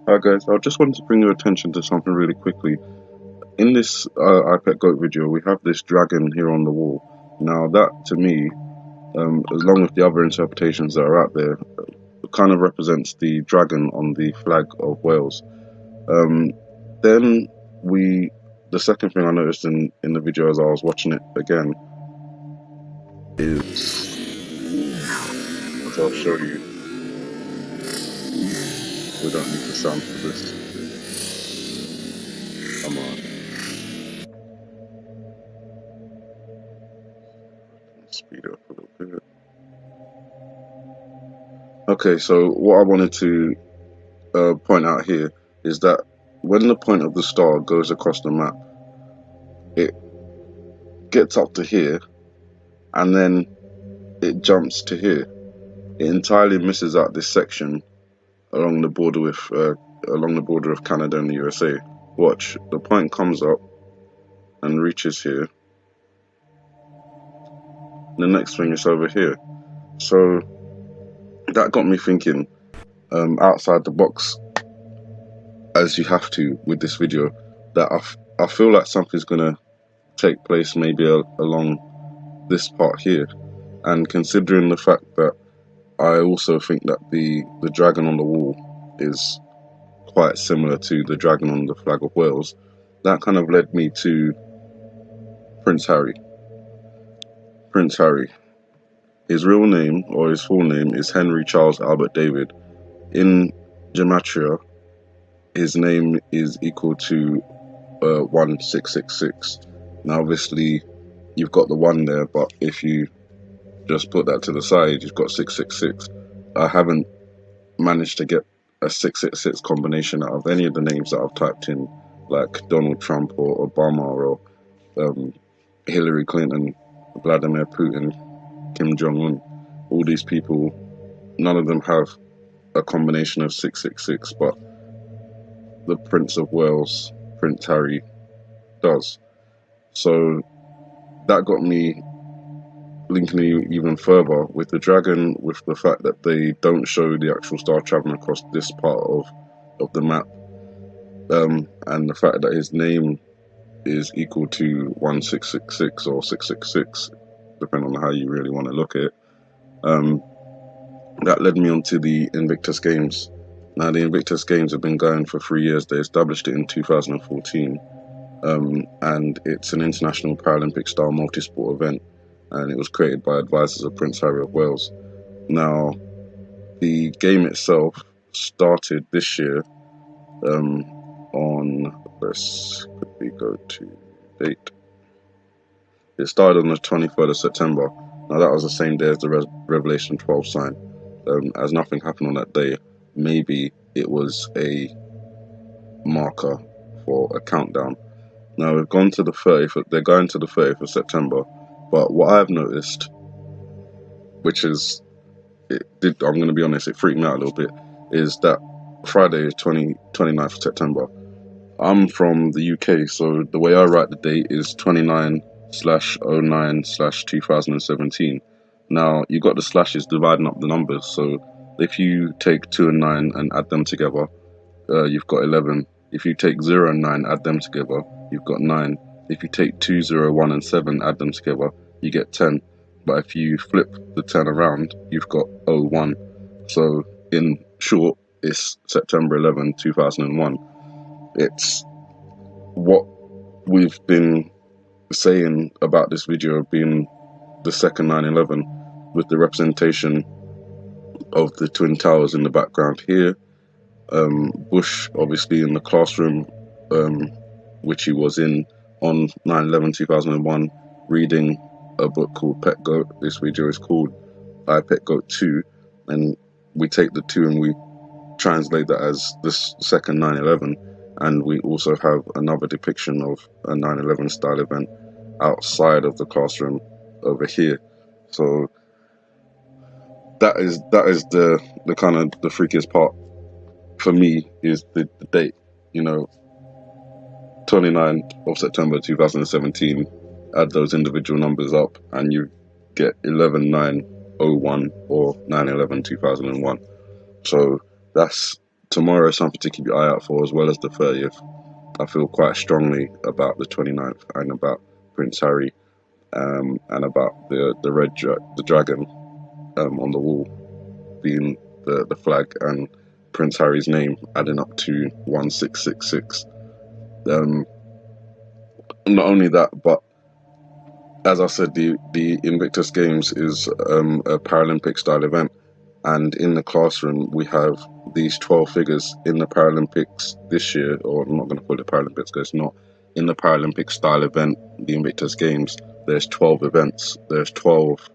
Hi guys, I just wanted to bring your attention to something really quickly. In this iPet Goat video, we have this dragon here on the wall. Now that, to me, along with the other interpretations that are out there, kind of represents the dragon on the flag of Wales. Um, then the second thing I noticed in the video as I was watching it again is, as I'll show you, we don't need the sound for this. Come on, speed it up a little bit. Okay, so what I wanted to point out here is that when the point of the star goes across the map, it gets up to here and then it jumps to here. It entirely misses out this section along the border with Canada and the USA. Watch, the point comes up and reaches here. The next thing is over here. So that got me thinking outside the box, as you have to with this video, that I feel like something's gonna take place maybe along this part here. And considering the fact that I also think that the dragon on the wall is quite similar to the dragon on the flag of Wales, that kind of led me to Prince Harry. Prince Harry. His real name, or his full name, is Henry Charles Albert David. In gematria, his name is equal to 1666. Now obviously you've got the 1 there, but if you just put that to the side, you've got 666. I haven't managed to get a 666 combination out of any of the names that I've typed in, like Donald Trump or Obama or Hillary Clinton, Vladimir Putin, Kim Jong-un. All these people, none of them have a combination of 666, but the Prince of Wales, Prince Harry, does. So that got me linking it even further with the dragon, with the fact that they don't show the actual star traveling across this part of the map, and the fact that his name is equal to 1666 or 666, depending on how you really want to look at it. That led me on to the Invictus Games. Now the Invictus Games have been going for 3 years. They established it in 2014, and it's an international Paralympic style multi-sport event, and it was created by advisors of Prince Harry of Wales. Now, the game itself started this year let's quickly go to date. It started on the 23rd of September. Now, that was the same day as the Revelation 12 sign. As nothing happened on that day, maybe it was a marker for a countdown. Now, we've gone to the 30th, they're going to the 30th of September, but what I've noticed, which is, I'm going to be honest, it freaked me out a little bit, is that Friday, 29th of September, I'm from the UK, so the way I write the date is 29/09/2017. Now, you got the slashes dividing up the numbers, so if you take 2 and 9 and add them together, you've got 11. If you take 0 and 9, add them together, you've got 9. If you take 2, 0, 1 and 7, add them together, you get 10. But if you flip the 10 around, you've got 01. So in short, it's September 11, 2001. It's what we've been saying about this video being the second 9/11, with the representation of the Twin Towers in the background here. Bush obviously in the classroom, which he was in on 9/11/2001, reading a book called Pet Goat. This video is called I Pet Goat 2, and we take the 2 and we translate that as this second 9/11, and we also have another depiction of a 9/11 style event outside of the classroom over here. So that is the kind of the freakiest part for me, is the date, 29th of September 2017, add those individual numbers up and you get 11/9/01 or 9/11/2001. So that's, tomorrow is something to keep your eye out for, as well as the 30th. I feel quite strongly about the 29th and about Prince Harry, and about the dragon on the wall being the flag, and Prince Harry's name adding up to 1666. Not only that, but as I said, the Invictus Games is a Paralympic style event, and in the classroom we have these 12 figures in the Paralympics this year, or I'm not going to call it Paralympics because it's not. In the Paralympic style event, the Invictus Games, there's 12 events, there's 12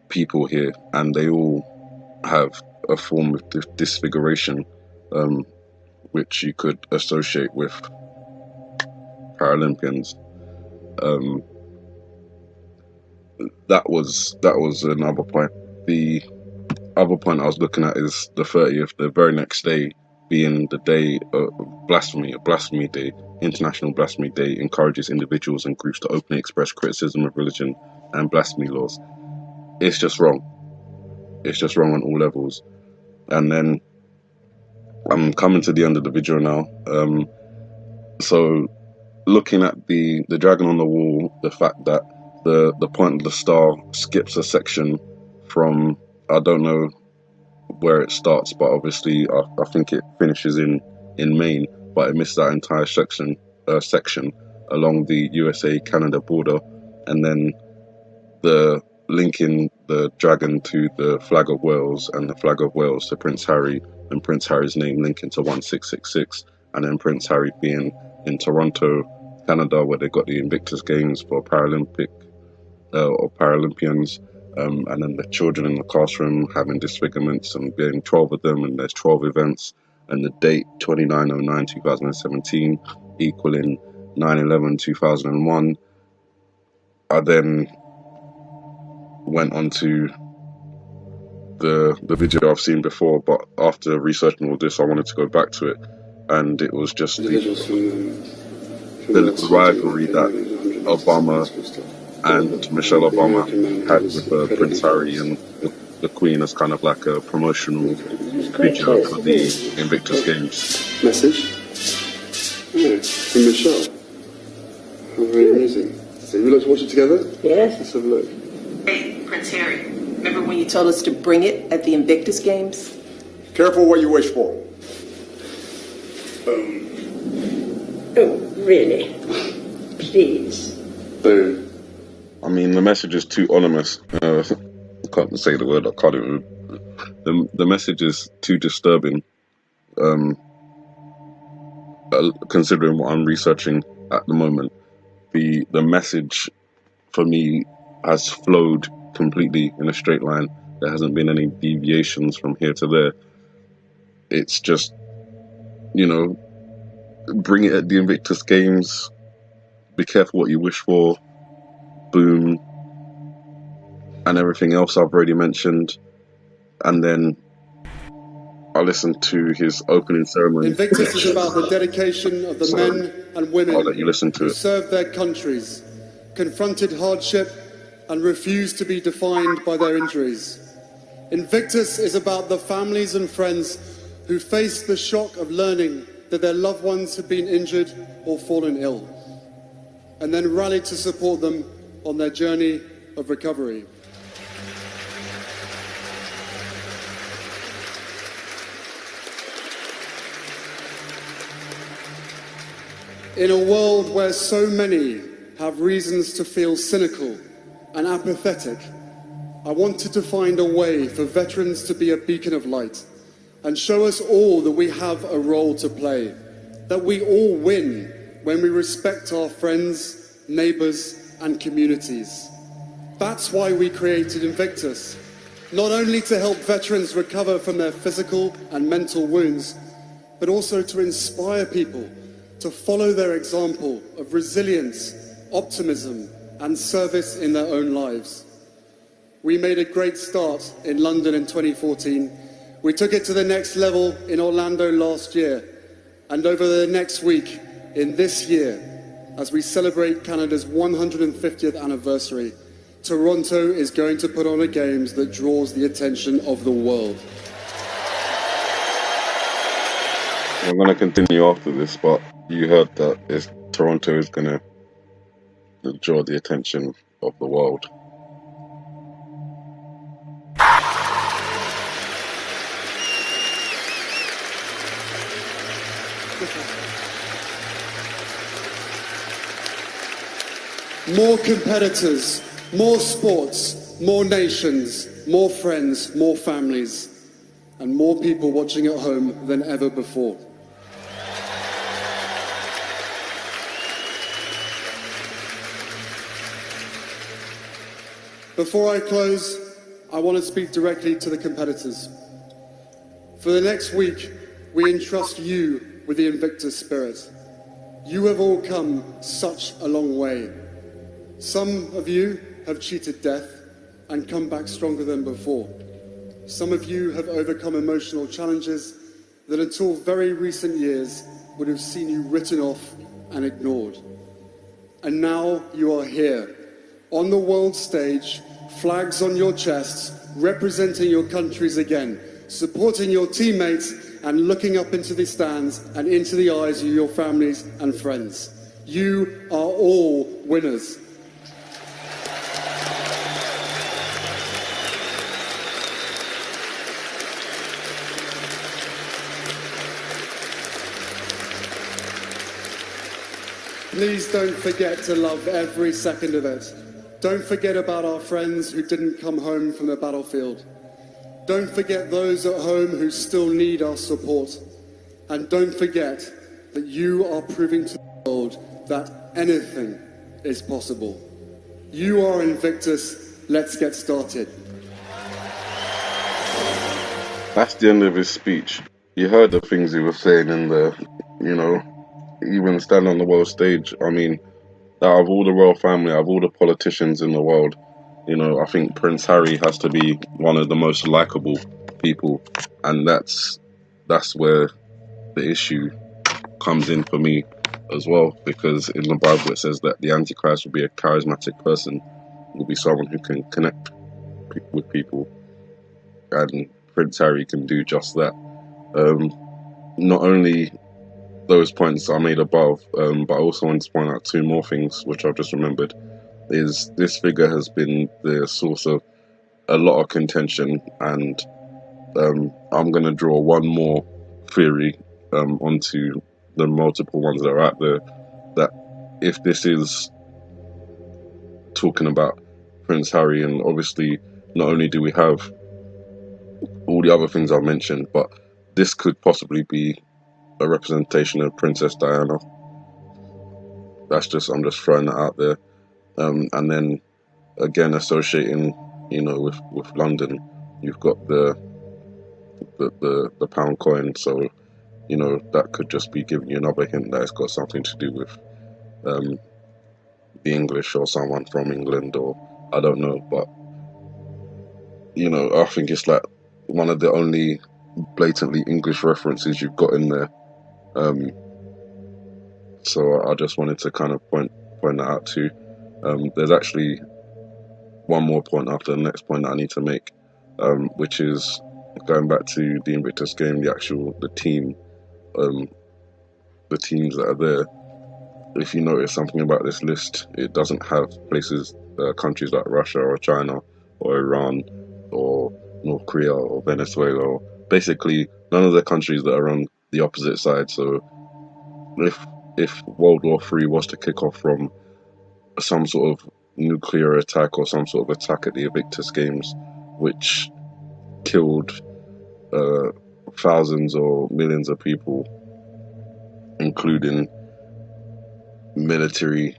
people here, and they all have a form of disfiguration, which you could associate with Paralympians. That was another point. The other point I was looking at is the 30th, the very next day being the day of blasphemy, a blasphemy day. International Blasphemy Day encourages individuals and groups to openly express criticism of religion and blasphemy laws. It's just wrong. It's just wrong on all levels. And then I'm coming to the end of the video now. So looking at the dragon on the wall, the fact that the point of the star skips a section from, I don't know where it starts, but obviously I think it finishes in Maine, but it missed that entire section along the USA-Canada border, and then the linking the dragon to the flag of Wales and the flag of Wales to Prince Harry, and Prince Harry's name linking to 1666, and then Prince Harry being in Toronto, Canada, where they got the Invictus Games for Paralympic or Paralympians, and then the children in the classroom having disfigurements and being 12 of them, and there's 12 events, and the date 29/09/2017 equaling 9/11/2001. I then went on to the video I've seen before, but after researching all this, I wanted to go back to it, and it was just the rivalry that Obama and Michelle Obama had with Prince Harry and the Queen as kind of like a promotional video for the Invictus Games. Message? Yeah, from Michelle. How very amazing. So you like to watch it together? Yes. Let's have a look. Hey, Prince Harry, remember when you told us to bring it at the Invictus Games? Careful what you wish for. Oh, really? Please. Boom. I mean, the message is too ominous. I can't say the word. I can't even. The message is too disturbing. Considering what I'm researching at the moment, the message for me has flowed completely in a straight line. There hasn't been any deviations from here to there. It's just, bring it at the Invictus Games. Be careful what you wish for. Boom. And everything else I've already mentioned. And then I listened to his opening ceremony. Invictus is about the dedication of the men and women I'll let you listen to who it. served their countries, confronted hardship, and refused to be defined by their injuries. Invictus is about the families and friends who faced the shock of learning that their loved ones had been injured or fallen ill, and then rallied to support them on their journey of recovery. In a world where so many have reasons to feel cynical and apathetic, I wanted to find a way for veterans to be a beacon of light and show us all that we have a role to play, that we all win when we respect our friends, neighbours and communities. That's why we created Invictus, not only to help veterans recover from their physical and mental wounds, but also to inspire people to follow their example of resilience, optimism and service in their own lives. We made a great start in London in 2014. We took it to the next level in Orlando last year, and over the next week in this year, as we celebrate Canada's 150th anniversary, Toronto is going to put on a Games that draws the attention of the world. I'm gonna continue after this, but you heard that Toronto is gonna draw the attention of the world. More competitors, more sports, more nations, more friends, more families, and more people watching at home than ever before. Before I close, I want to speak directly to the competitors. For the next week, we entrust you with the Invictus spirit. You have all come such a long way. Some of you have cheated death and come back stronger than before. Some of you have overcome emotional challenges that until very recent years would have seen you written off and ignored. And now you are here, on the world stage, flags on your chests, representing your countries again, supporting your teammates and looking up into the stands and into the eyes of your families and friends. You are all winners. Please don't forget to love every second of it. Don't forget about our friends who didn't come home from the battlefield. Don't forget those at home who still need our support. And don't forget that you are proving to the world that anything is possible. You are Invictus. Let's get started. That's the end of his speech. You heard the things he was saying in the, even standing on the world stage. I mean, out of all the royal family, out of all the politicians in the world, I think Prince Harry has to be one of the most likable people, and that's where the issue comes in for me as well, because in the Bible it says that the Antichrist will be a charismatic person, will be someone who can connect with people, and Prince Harry can do just that. Not only those points I made above, but I also want to point out two more things which I've just remembered. Is this figure has been the source of a lot of contention, and I'm going to draw one more theory onto the multiple ones that are out there, that if this is talking about Prince Harry, and obviously not only do we have all the other things I've mentioned, but this could possibly be a representation of Princess Diana. I'm just throwing that out there. And then again, associating, with London, you've got the pound coin, so that could just be giving you another hint that it's got something to do with the English or someone from England, or I don't know, but I think it's like one of the only blatantly English references you've got in there. So I just wanted to kind of point that out too. There's actually one more point after the next point that I need to make, which is going back to the Invictus game, the teams that are there. If you notice something about this list, it doesn't have countries like Russia or China or Iran or North Korea or Venezuela, or basically none of the countries that are on the opposite side. So if World War III was to kick off from some sort of nuclear attack or some sort of attack at the Invictus Games, which killed thousands or millions of people, including military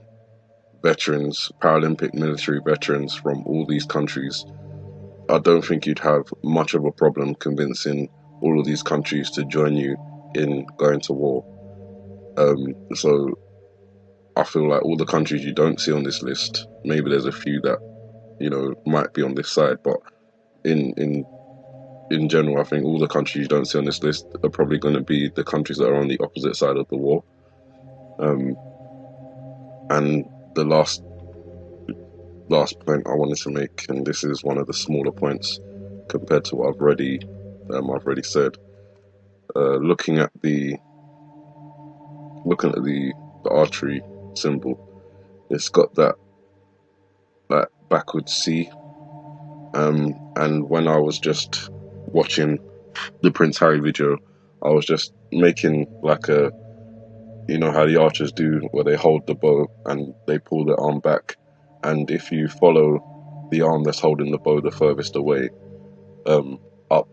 veterans, Paralympic military veterans from all these countries, I don't think you'd have much of a problem convincing all of these countries to join you in going to war. So I feel like all the countries you don't see on this list, maybe there's a few that might be on this side, but in general, I think all the countries you don't see on this list are probably going to be the countries that are on the opposite side of the war. And the last point I wanted to make, and this is one of the smaller points compared to what I've already said. Looking at the looking at the archery symbol, it's got that backwards C. And when I was just watching the Prince Harry video, I was just making like a, you know how the archers do, where they hold the bow and they pull their arm back, and if you follow the arm that's holding the bow the furthest away, up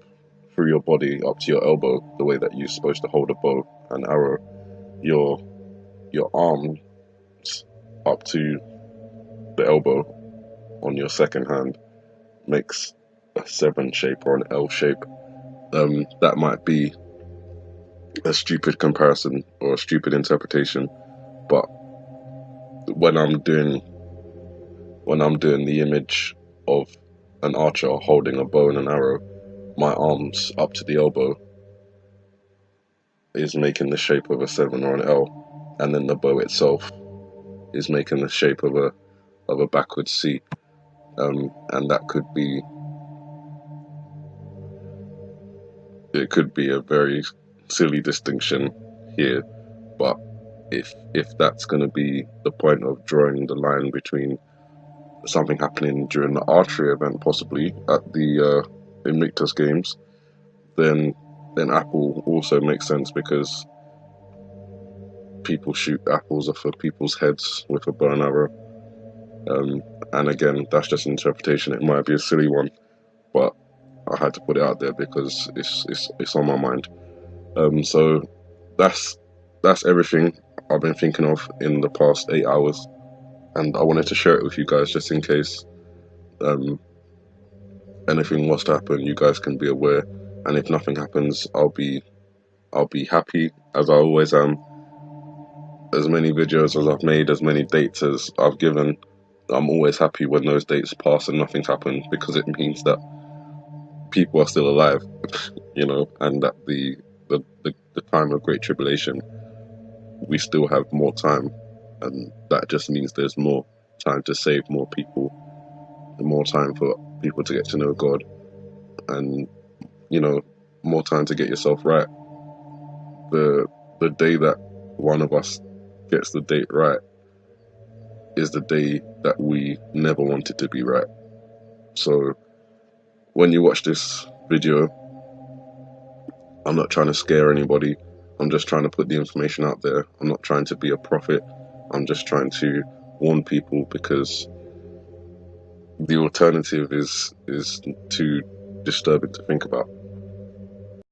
through your body up to your elbow, the way that you're supposed to hold a bow and arrow, your arms up to the elbow on your second hand makes a 7 shape or an L shape. That might be a stupid comparison or a stupid interpretation, but when I'm doing the image of an archer holding a bow and an arrow, my arms up to the elbow is making the shape of a 7 or an L, and then the bow itself is making the shape of a backwards C. And that could be a very silly distinction here, but if that's going to be the point of drawing the line between something happening during the archery event, possibly at the Invictus games, then apple also makes sense, because people shoot apples off of people's heads with a bow and arrow. And again, that's just an interpretation. It might be a silly one, but I had to put it out there because it's on my mind. So that's everything I've been thinking of in the past 8 hours, and I wanted to share it with you guys just in case anything was to happen. You guys can be aware, and if nothing happens, I'll be happy, as I always am. As many videos as I've made, as many dates as I've given, I'm always happy when those dates pass and nothing's happened, because it means that people are still alive, you know, and that the time of great tribulation, we still have more time, and that just means there's more time to save more people, more time for people to get to know God, and, you know, more time to get yourself right. The day that one of us gets the date right is the day that we never wanted to be right. So when you watch this video, I'm not trying to scare anybody. I'm just trying to put the information out there. I'm not trying to be a prophet. I'm just trying to warn people, because the alternative is too disturbing to think about.